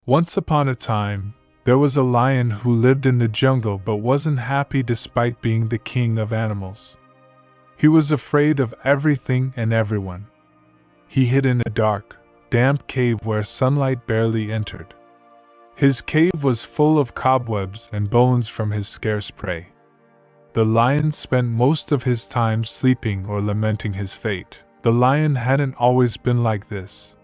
Once upon a time, there was a lion who lived in the jungle but wasn't happy despite being the king of animals. He was afraid of everything and everyone. He hid in a dark, damp cave where sunlight barely entered. His cave was full of cobwebs and bones from his scarce prey. The lion spent most of his time sleeping or lamenting his fate. The lion hadn't always been like this.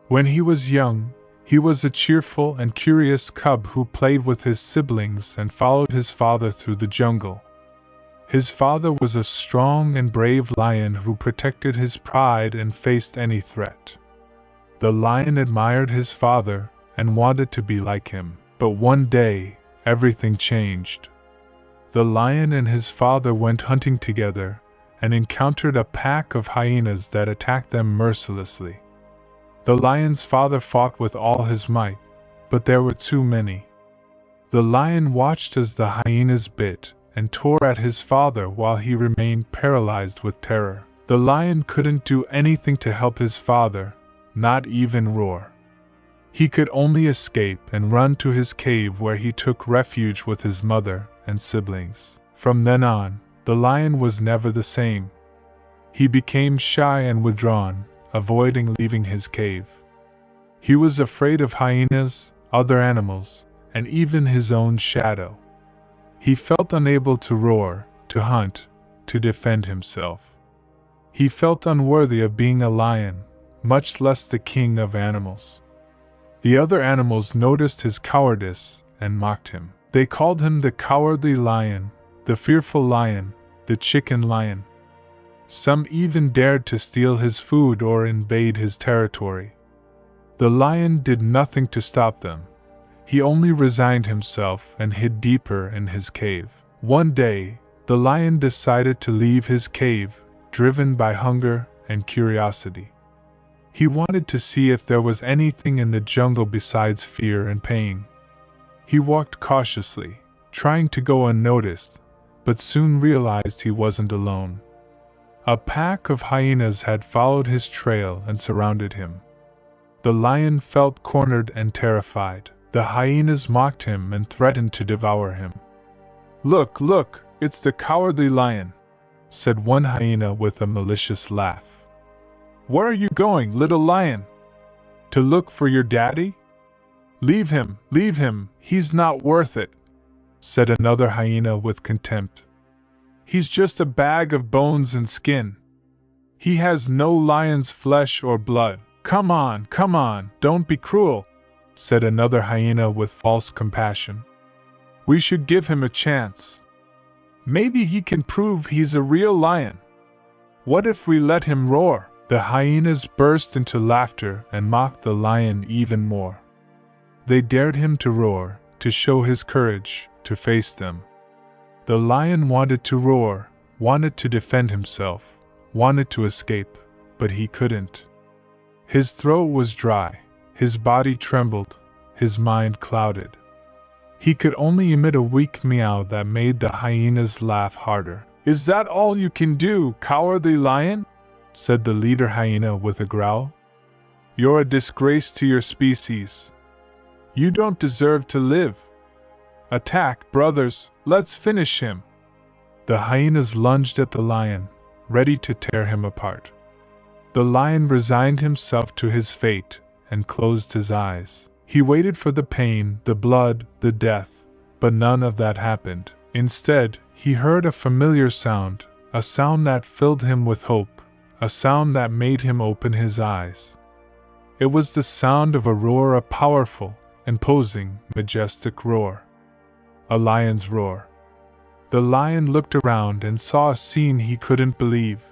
When he was young, he was a cheerful and curious cub who played with his siblings and followed his father through the jungle. His father was a strong and brave lion who protected his pride and faced any threat. The lion admired his father and wanted to be like him. But one day, everything changed. The lion and his father went hunting together and encountered a pack of hyenas that attacked them mercilessly. The lion's father fought with all his might, but there were too many. The lion watched as the hyenas bit and tore at his father while he remained paralyzed with terror. The lion couldn't do anything to help his father, not even roar. He could only escape and run to his cave where he took refuge with his mother and siblings. From then on, the lion was never the same. He became shy and withdrawn, avoiding leaving his cave. He was afraid of hyenas, other animals, and even his own shadow. He felt unable to roar, to hunt, to defend himself. He felt unworthy of being a lion, much less the king of animals. The other animals noticed his cowardice and mocked him. They called him the cowardly lion, the fearful lion, the chicken lion. Some even dared to steal his food or invade his territory. The lion did nothing to stop them. He only resigned himself and hid deeper in his cave. One day, the lion decided to leave his cave, driven by hunger and curiosity. He wanted to see if there was anything in the jungle besides fear and pain. He walked cautiously, trying to go unnoticed, but soon realized he wasn't alone. A pack of hyenas had followed his trail and surrounded him. The lion felt cornered and terrified. The hyenas mocked him and threatened to devour him. "Look, look, it's the cowardly lion," said one hyena with a malicious laugh. "Where are you going, little lion? To look for your daddy? Leave him, he's not worth it," said another hyena with contempt. "He's just a bag of bones and skin. He has no lion's flesh or blood. Come on, don't be cruel," said another hyena with false compassion. "We should give him a chance. Maybe he can prove he's a real lion. What if we let him roar?" The hyenas burst into laughter and mocked the lion even more. They dared him to roar, to show his courage, to face them. The lion wanted to roar, wanted to defend himself, wanted to escape, but he couldn't. His throat was dry, his body trembled, his mind clouded. He could only emit a weak meow that made the hyenas laugh harder. "Is that all you can do, cowardly lion?" said the leader hyena with a growl. "You're a disgrace to your species. You don't deserve to live. Attack, brothers, let's finish him." The hyenas lunged at the lion, ready to tear him apart. The lion resigned himself to his fate and closed his eyes. He waited for the pain, the blood, the death, but none of that happened. Instead, he heard a familiar sound, a sound that filled him with hope, a sound that made him open his eyes. It was the sound of a roar, a powerful, imposing, majestic roar. A lion's roar. The lion looked around and saw a scene he couldn't believe.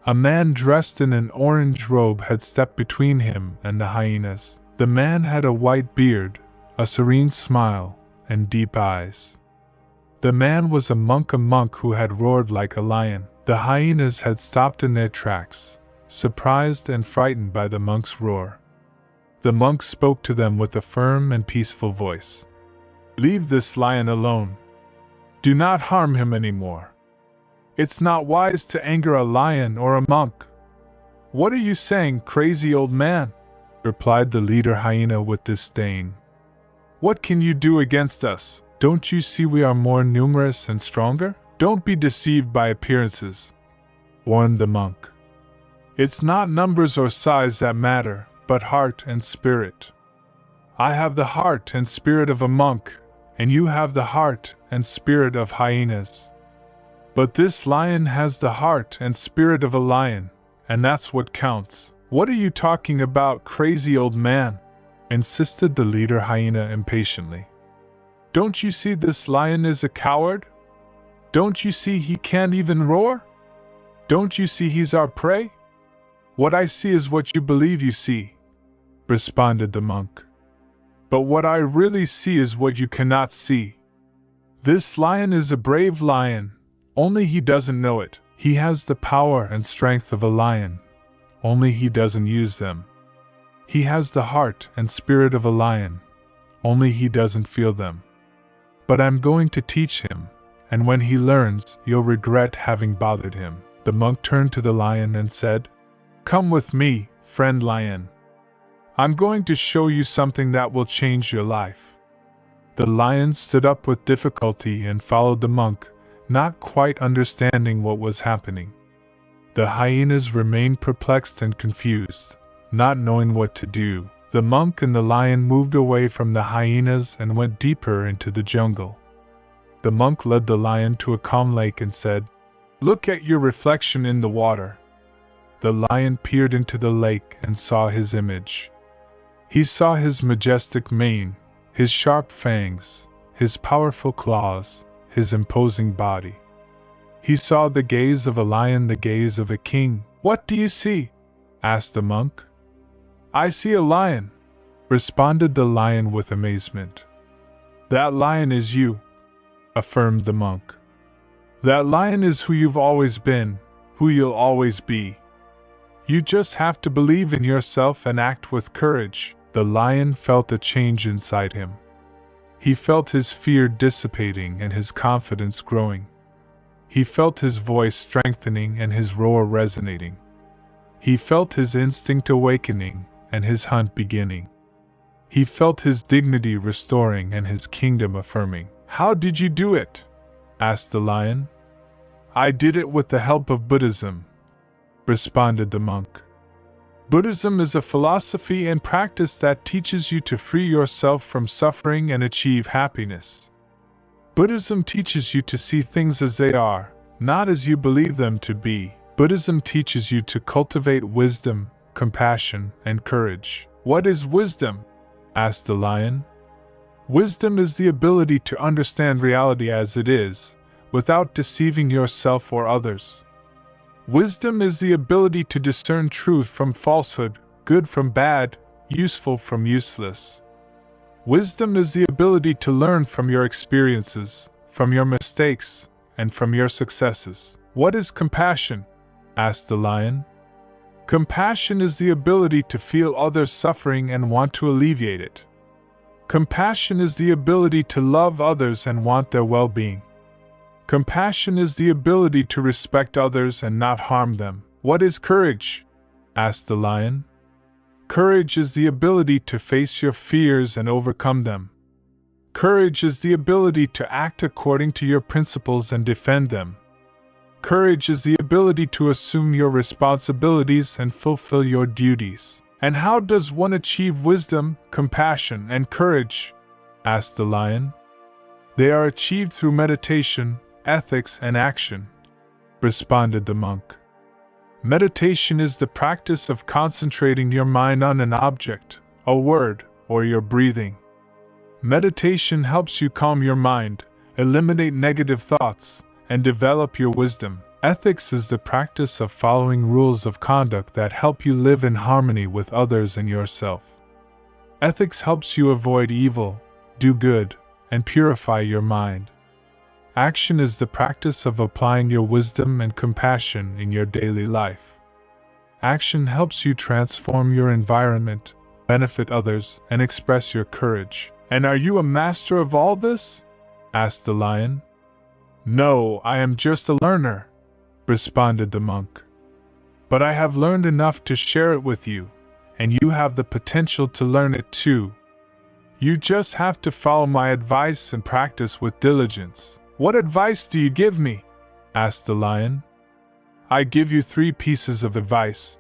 A man dressed in an orange robe had stepped between him and the hyenas. The man had a white beard, a serene smile, and deep eyes. The man was a monk who had roared like a lion. The hyenas had stopped in their tracks, surprised and frightened by the monk's roar. The monk spoke to them with a firm and peaceful voice. "Leave this lion alone. Do not harm him anymore. It's not wise to anger a lion or a monk." "What are you saying, crazy old man?" replied the leader hyena with disdain. What can you do against us? Don't you see we are more numerous and stronger? Don't be deceived by appearances, warned the monk. It's not numbers or size that matter, but heart and spirit. I have the heart and spirit of a monk, and you have the heart and spirit of hyenas. But this lion has the heart and spirit of a lion, and that's what counts. What are you talking about, crazy old man? Insisted the leader hyena impatiently. Don't you see this lion is a coward? Don't you see he can't even roar? Don't you see he's our prey? What I see is what you believe you see, responded the monk. But what I really see is what you cannot see. This lion is a brave lion, only he doesn't know it. He has the power and strength of a lion, only he doesn't use them. He has the heart and spirit of a lion, only he doesn't feel them. But I'm going to teach him, and when he learns, you'll regret having bothered him. The monk turned to the lion and said, Come with me, friend lion. I'm going to show you something that will change your life. The lion stood up with difficulty and followed the monk, not quite understanding what was happening. The hyenas remained perplexed and confused, not knowing what to do. The monk and the lion moved away from the hyenas and went deeper into the jungle. The monk led the lion to a calm lake and said, Look at your reflection in the water. The lion peered into the lake and saw his image. He saw his majestic mane, his sharp fangs, his powerful claws, his imposing body. He saw the gaze of a lion, the gaze of a king. What do you see? Asked the monk. I see a lion, responded the lion with amazement. That lion is you, affirmed the monk. That lion is who you've always been, who you'll always be. You just have to believe in yourself and act with courage. The lion felt a change inside him. He felt his fear dissipating and his confidence growing. He felt his voice strengthening and his roar resonating. He felt his instinct awakening and his hunt beginning. He felt his dignity restoring and his kingdom affirming. How did you do it? Asked the lion. I did it with the help of Buddhism, responded the monk. Buddhism is a philosophy and practice that teaches you to free yourself from suffering and achieve happiness. Buddhism teaches you to see things as they are, not as you believe them to be. Buddhism teaches you to cultivate wisdom, compassion, and courage. What is wisdom? Asked the lion. Wisdom is the ability to understand reality as it is, without deceiving yourself or others. Wisdom is the ability to discern truth from falsehood, good from bad, useful from useless. Wisdom is the ability to learn from your experiences, from your mistakes, and from your successes. What is compassion? Asked the lion. Compassion is the ability to feel others' suffering and want to alleviate it. Compassion is the ability to love others and want their well-being. Compassion is the ability to respect others and not harm them. What is courage? Asked the lion. Courage is the ability to face your fears and overcome them. Courage is the ability to act according to your principles and defend them. Courage is the ability to assume your responsibilities and fulfill your duties. And how does one achieve wisdom, compassion, and courage? Asked the lion. They are achieved through meditation, ethics, and action, responded the monk. Meditation is the practice of concentrating your mind on an object, a word, or your breathing. Meditation helps you calm your mind, eliminate negative thoughts, and develop your wisdom. Ethics is the practice of following rules of conduct that help you live in harmony with others and yourself. Ethics helps you avoid evil, do good, and purify your mind. Action is the practice of applying your wisdom and compassion in your daily life. Action helps you transform your environment, benefit others, and express your courage. And are you a master of all this? Asked the lion. No, I am just a learner, responded the monk. But I have learned enough to share it with you, and you have the potential to learn it too. You just have to follow my advice and practice with diligence." "What advice do you give me?" asked the lion. "I give you 3 pieces of advice,"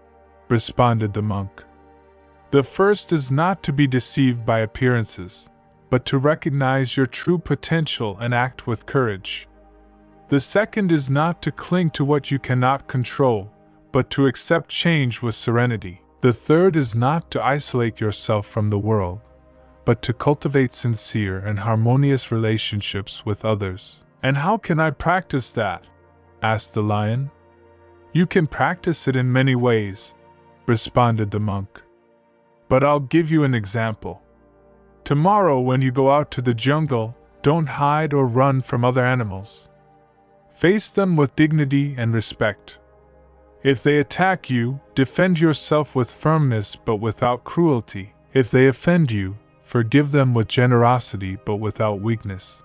responded the monk. "The first is not to be deceived by appearances, but to recognize your true potential and act with courage. The second is not to cling to what you cannot control, but to accept change with serenity. The third is not to isolate yourself from the world, but to cultivate sincere and harmonious relationships with others." "And how can I practice that?" asked the lion. "You can practice it in many ways," responded the monk. "But I'll give you an example. Tomorrow, when you go out to the jungle, don't hide or run from other animals. Face them with dignity and respect. If they attack you, defend yourself with firmness but without cruelty. If they offend you, forgive them with generosity but without weakness.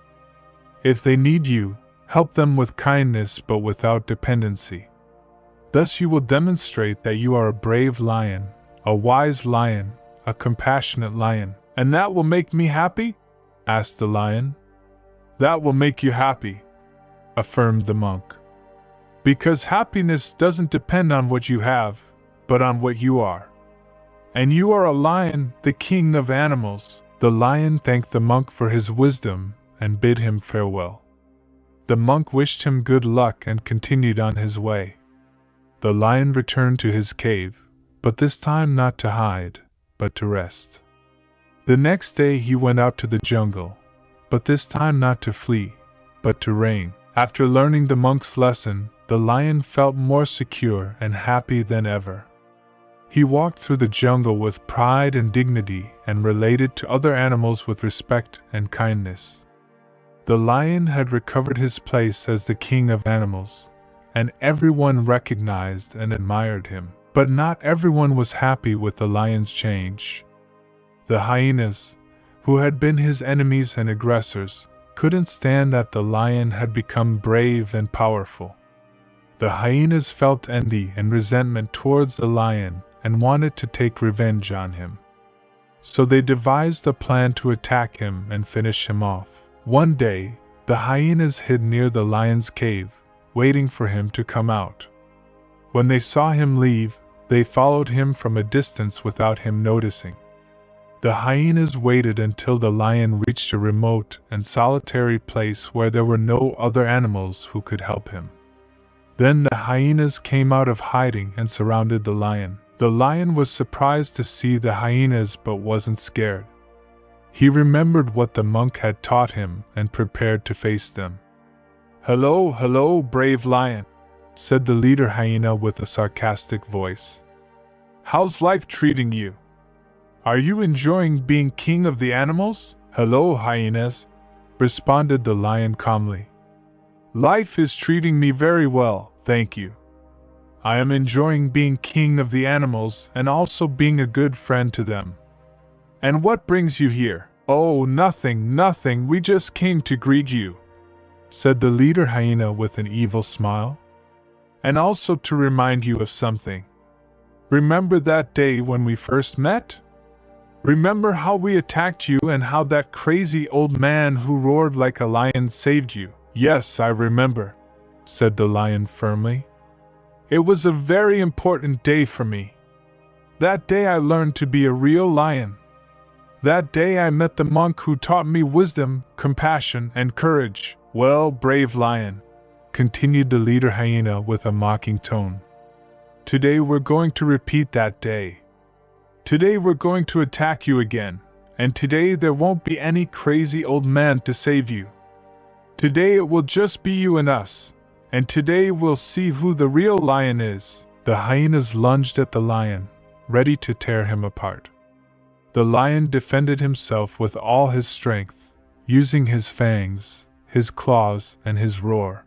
If they need you, help them with kindness but without dependency. Thus you will demonstrate that you are a brave lion, a wise lion, a compassionate lion." "And that will make me happy?" asked the lion. "That will make you happy," affirmed the monk. "Because happiness doesn't depend on what you have, but on what you are. And you are a lion, the king of animals." The lion thanked the monk for his wisdom and bid him farewell. The monk wished him good luck and continued on his way. The lion returned to his cave, but this time not to hide, but to rest. The next day he went out to the jungle, but this time not to flee, but to reign. After learning the monk's lesson, the lion felt more secure and happy than ever. He walked through the jungle with pride and dignity and related to other animals with respect and kindness. The lion had recovered his place as the king of animals, and everyone recognized and admired him. But not everyone was happy with the lion's change. The hyenas, who had been his enemies and aggressors, couldn't stand that the lion had become brave and powerful. The hyenas felt envy and resentment towards the lion and wanted to take revenge on him. So they devised a plan to attack him and finish him off. One day, the hyenas hid near the lion's cave, waiting for him to come out. When they saw him leave, they followed him from a distance without him noticing. The hyenas waited until the lion reached a remote and solitary place where there were no other animals who could help him. Then the hyenas came out of hiding and surrounded the lion. The lion was surprised to see the hyenas but wasn't scared. He remembered what the monk had taught him and prepared to face them. "Hello, hello, brave lion," said the leader hyena with a sarcastic voice. "How's life treating you? Are you enjoying being king of the animals?" "Hello, hyenas," responded the lion calmly. "Life is treating me very well, thank you. I am enjoying being king of the animals and also being a good friend to them." "And what brings you here?" "Oh, nothing, we just came to greet you," said the leader hyena with an evil smile. "And also to remind you of something. Remember that day when we first met? Remember how we attacked you and how that crazy old man who roared like a lion saved you?" "Yes, I remember," said the lion firmly. "It was a very important day for me. That day I learned to be a real lion. That day I met the monk who taught me wisdom, compassion, and courage." "Well, brave lion," continued the leader hyena with a mocking tone, "today we're going to repeat that day. Today we're going to attack you again, and today there won't be any crazy old man to save you. Today it will just be you and us, and today we'll see who the real lion is." The hyenas lunged at the lion, ready to tear him apart. The lion defended himself with all his strength, using his fangs, his claws, and his roar.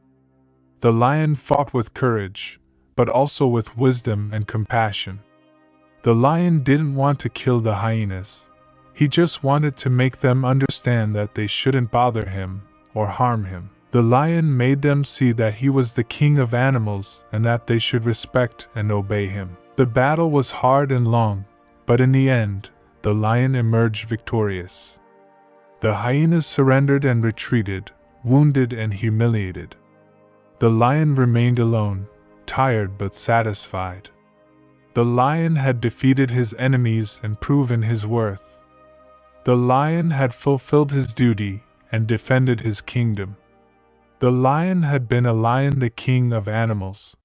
The lion fought with courage, but also with wisdom and compassion. The lion didn't want to kill the hyenas. He just wanted to make them understand that they shouldn't bother him or harm him. The lion made them see that he was the king of animals and that they should respect and obey him. The battle was hard and long, But in the end, the lion emerged victorious. The hyenas surrendered and retreated, wounded and humiliated. The lion remained alone, tired but satisfied. The lion had defeated his enemies and proven his worth. The lion had fulfilled his duty and defended his kingdom. The lion had been a lion, the king of animals,